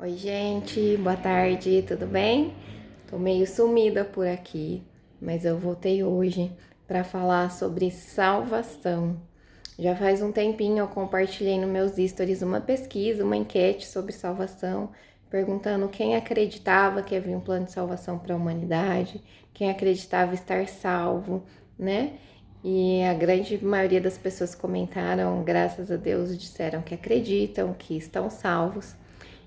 Oi, gente, boa tarde, tudo bem? Tô meio sumida por aqui, mas eu voltei hoje para falar sobre salvação. Já faz um tempinho eu compartilhei nos meus stories uma pesquisa, uma enquete sobre salvação, perguntando quem acreditava que havia um plano de salvação para a humanidade, quem acreditava estar salvo, né? E a grande maioria das pessoas comentaram, graças a Deus, disseram que acreditam, que estão salvos.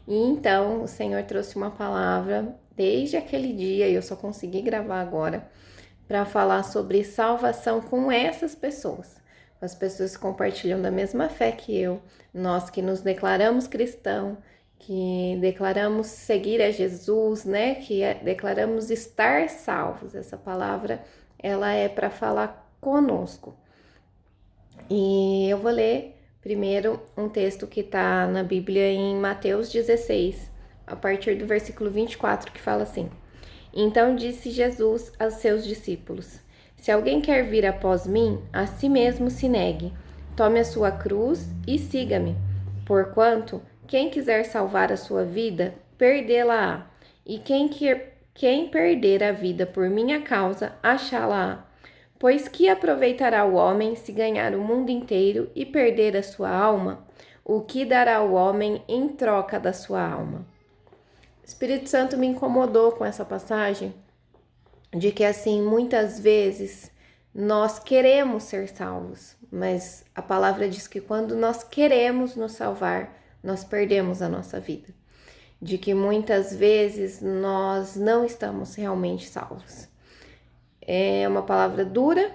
E então o Senhor trouxe uma palavra desde aquele dia, e eu só consegui gravar agora, para falar sobre salvação com essas pessoas. As pessoas que compartilham da mesma fé que eu, nós que nos declaramos cristãos, que declaramos seguir a Jesus, né? Declaramos estar salvos. Essa palavra, ela é para falar conosco. E eu vou ler primeiro um texto que está na Bíblia em Mateus 16, a partir do versículo 24, que fala assim: Então disse Jesus aos seus discípulos: Se alguém quer vir após mim, a si mesmo se negue, tome a sua cruz e siga-me. Porquanto, quem quiser salvar a sua vida, perdê-la-á, e quem perder a vida por minha causa, achá-la-á. Pois que aproveitará o homem se ganhar o mundo inteiro e perder a sua alma? O que dará o homem em troca da sua alma? O Espírito Santo me incomodou com essa passagem, de que assim, muitas vezes nós queremos ser salvos, mas a palavra diz que quando nós queremos nos salvar, nós perdemos a nossa vida. De que muitas vezes nós não estamos realmente salvos. É uma palavra dura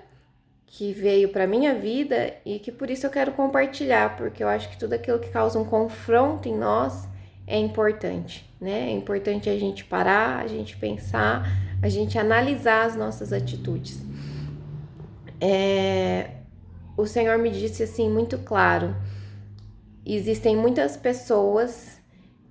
que veio para minha vida e que por isso eu quero compartilhar, porque eu acho que tudo aquilo que causa um confronto em nós é importante, né? É importante a gente parar, a gente pensar, a gente analisar as nossas atitudes. O Senhor me disse assim muito claro: existem muitas pessoas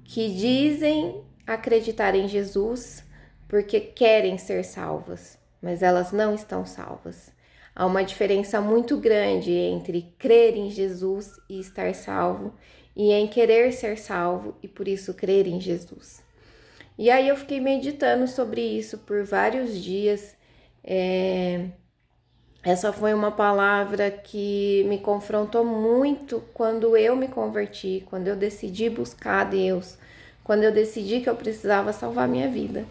que dizem acreditar em Jesus porque querem ser salvas, mas elas não estão salvas. Há uma diferença muito grande entre crer em Jesus e estar salvo, e em querer ser salvo e por isso crer em Jesus. E aí eu fiquei meditando sobre isso por vários dias. Essa foi uma palavra que me confrontou muito quando eu me converti, quando eu decidi buscar a Deus, quando eu decidi que eu precisava salvar minha vida.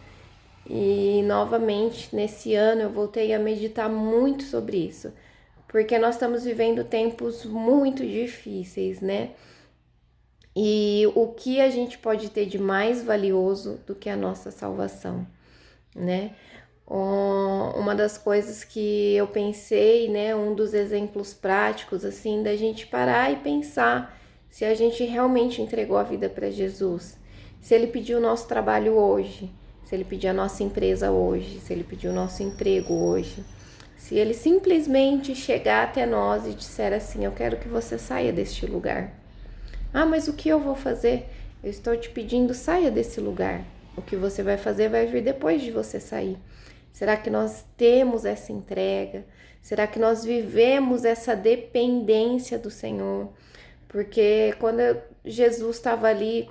E novamente, nesse ano, eu voltei a meditar muito sobre isso, porque nós estamos vivendo tempos muito difíceis, né? E o que a gente pode ter de mais valioso do que a nossa salvação, né? Uma das coisas que eu pensei, né, um dos exemplos práticos, assim, da gente parar e pensar se a gente realmente entregou a vida para Jesus, se Ele pediu o nosso trabalho hoje, se Ele pediu a nossa empresa hoje, se Ele pediu o nosso emprego hoje, se Ele simplesmente chegar até nós e disser assim: eu quero que você saia deste lugar. Ah, mas o que eu vou fazer? Eu estou te pedindo, saia desse lugar. O que você vai fazer vai vir depois de você sair. Será que nós temos essa entrega? Será que nós vivemos essa dependência do Senhor? Porque quando Jesus estava ali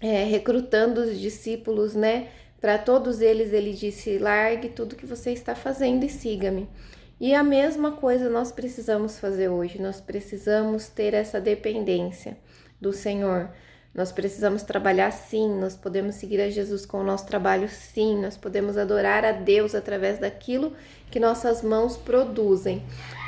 recrutando os discípulos, né? Para todos eles, ele disse: largue tudo que você está fazendo e siga-me. E a mesma coisa nós precisamos fazer hoje. Nós precisamos ter essa dependência do Senhor. Nós precisamos trabalhar sim, nós podemos seguir a Jesus com o nosso trabalho sim, nós podemos adorar a Deus através daquilo que nossas mãos produzem,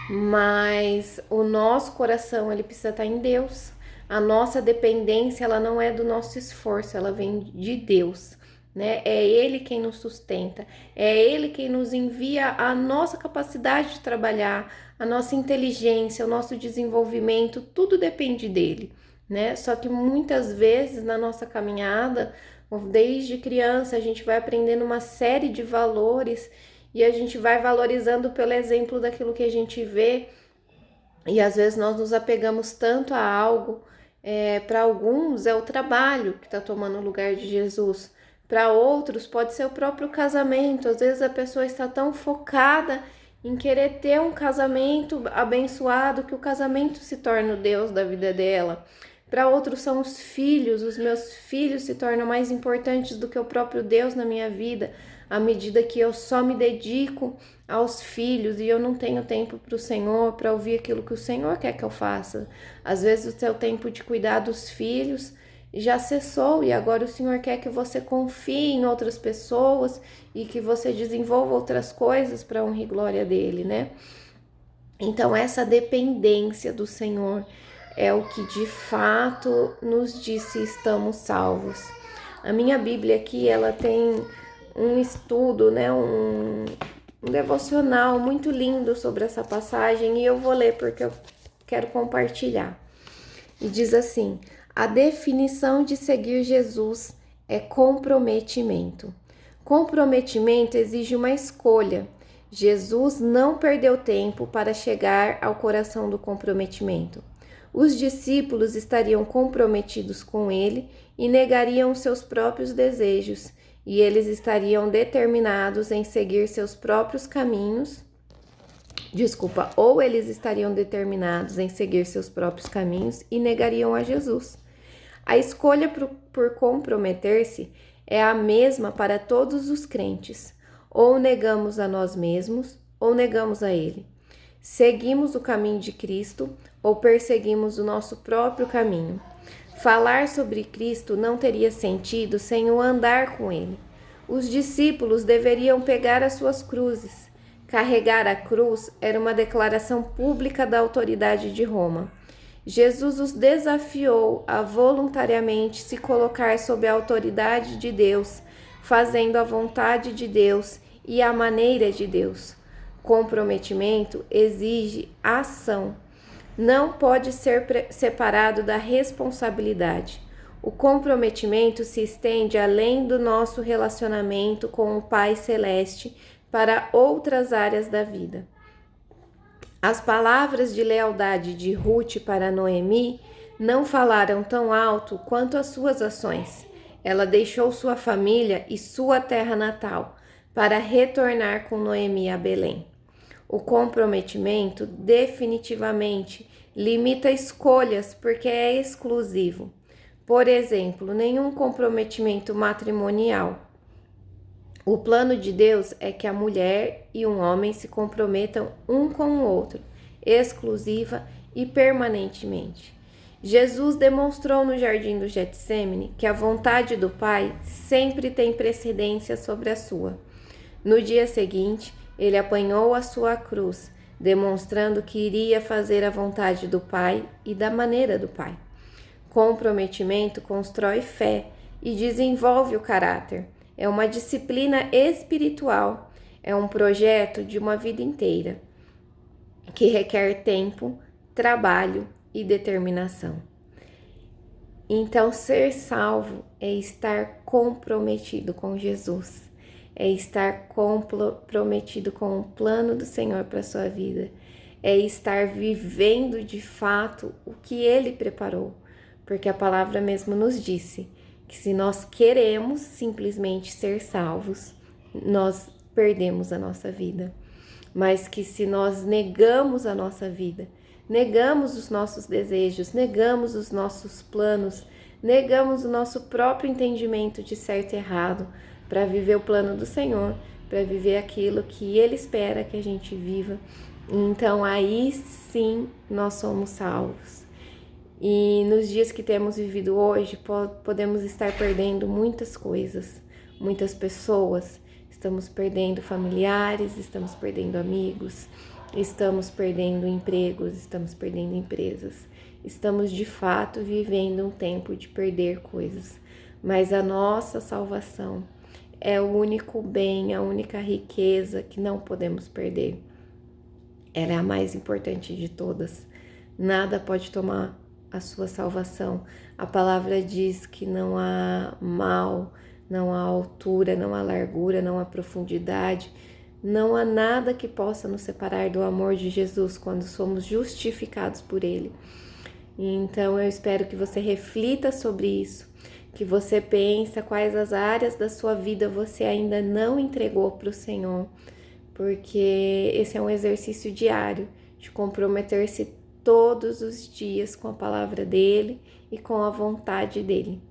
mas o nosso coração, ele precisa estar em Deus. A nossa dependência, ela não é do nosso esforço, ela vem de Deus, né? É Ele quem nos sustenta, é Ele quem nos envia a nossa capacidade de trabalhar, a nossa inteligência, o nosso desenvolvimento, tudo depende dEle, né? Só que muitas vezes na nossa caminhada, desde criança, a gente vai aprendendo uma série de valores e a gente vai valorizando pelo exemplo daquilo que a gente vê, e às vezes nós nos apegamos tanto a algo. Para alguns é o trabalho que está tomando o lugar de Jesus, para outros pode ser o próprio casamento. Às vezes a pessoa está tão focada em querer ter um casamento abençoado que o casamento se torna o Deus da vida dela. Para outros são os filhos meus filhos se tornam mais importantes do que o próprio Deus na minha vida, à medida que eu só me dedico aos filhos e eu não tenho tempo para o Senhor, para ouvir aquilo que o Senhor quer que eu faça. Às vezes o seu tempo de cuidar dos filhos já cessou e agora o Senhor quer que você confie em outras pessoas e que você desenvolva outras coisas para honra e glória dele, né? Então essa dependência do Senhor é o que de fato nos diz se estamos salvos. A minha Bíblia aqui, ela tem um estudo, né, um devocional muito lindo sobre essa passagem e eu vou ler porque eu quero compartilhar. E diz assim: a definição de seguir Jesus é comprometimento. Comprometimento exige uma escolha. Jesus não perdeu tempo para chegar ao coração do comprometimento. Os discípulos estariam comprometidos com ele e negariam seus próprios desejos, e eles estariam determinados em seguir seus próprios caminhos. Ou eles estariam determinados em seguir seus próprios caminhos e negariam a Jesus. A escolha por comprometer-se é a mesma para todos os crentes. Ou negamos a nós mesmos, ou negamos a Ele. Seguimos o caminho de Cristo, ou perseguimos o nosso próprio caminho. Falar sobre Cristo não teria sentido sem o andar com Ele. Os discípulos deveriam pegar as suas cruzes. Carregar a cruz era uma declaração pública da autoridade de Roma. Jesus os desafiou a voluntariamente se colocar sob a autoridade de Deus, fazendo a vontade de Deus e a maneira de Deus. Comprometimento exige ação. Não pode ser separado da responsabilidade. O comprometimento se estende além do nosso relacionamento com o Pai Celeste para outras áreas da vida. As palavras de lealdade de Ruth para Noemi não falaram tão alto quanto as suas ações. Ela deixou sua família e sua terra natal para retornar com Noemi a Belém. O comprometimento definitivamente limita escolhas porque é exclusivo. Por exemplo, nenhum comprometimento matrimonial. O plano de Deus é que a mulher e um homem se comprometam um com o outro, exclusiva e permanentemente. Jesus demonstrou no jardim do Getsêmani que a vontade do Pai sempre tem precedência sobre a sua. No dia seguinte, ele apanhou a sua cruz, demonstrando que iria fazer a vontade do Pai e da maneira do Pai. Comprometimento constrói fé e desenvolve o caráter. É uma disciplina espiritual, é um projeto de uma vida inteira, que requer tempo, trabalho e determinação. Então, ser salvo é estar comprometido com Jesus, é estar comprometido com o plano do Senhor para a sua vida, é estar vivendo de fato o que Ele preparou, porque a palavra mesmo nos disse que se nós queremos simplesmente ser salvos, nós perdemos a nossa vida. Mas que se nós negamos a nossa vida, negamos os nossos desejos, negamos os nossos planos, negamos o nosso próprio entendimento de certo e errado para viver o plano do Senhor, para viver aquilo que Ele espera que a gente viva, então aí sim nós somos salvos. E nos dias que temos vivido hoje, podemos estar perdendo muitas coisas, muitas pessoas. Estamos perdendo familiares, estamos perdendo amigos, estamos perdendo empregos, estamos perdendo empresas. Estamos de fato vivendo um tempo de perder coisas. Mas a nossa salvação é o único bem, a única riqueza que não podemos perder. Ela é a mais importante de todas. Nada pode tomar a sua salvação. A palavra diz que não há mal, não há altura, não há largura, não há profundidade, não há nada que possa nos separar do amor de Jesus quando somos justificados por Ele. Então eu espero que você reflita sobre isso, que você pense quais as áreas da sua vida você ainda não entregou para o Senhor, porque esse é um exercício diário de comprometer-se todos os dias com a palavra dele e com a vontade dele.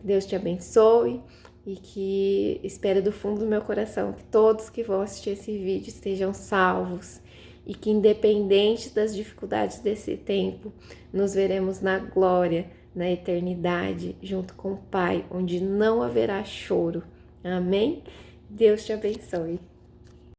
Deus te abençoe e que espero do fundo do meu coração que todos que vão assistir esse vídeo estejam salvos e que, independente das dificuldades desse tempo, nos veremos na glória, na eternidade, junto com o Pai, onde não haverá choro. Amém? Deus te abençoe.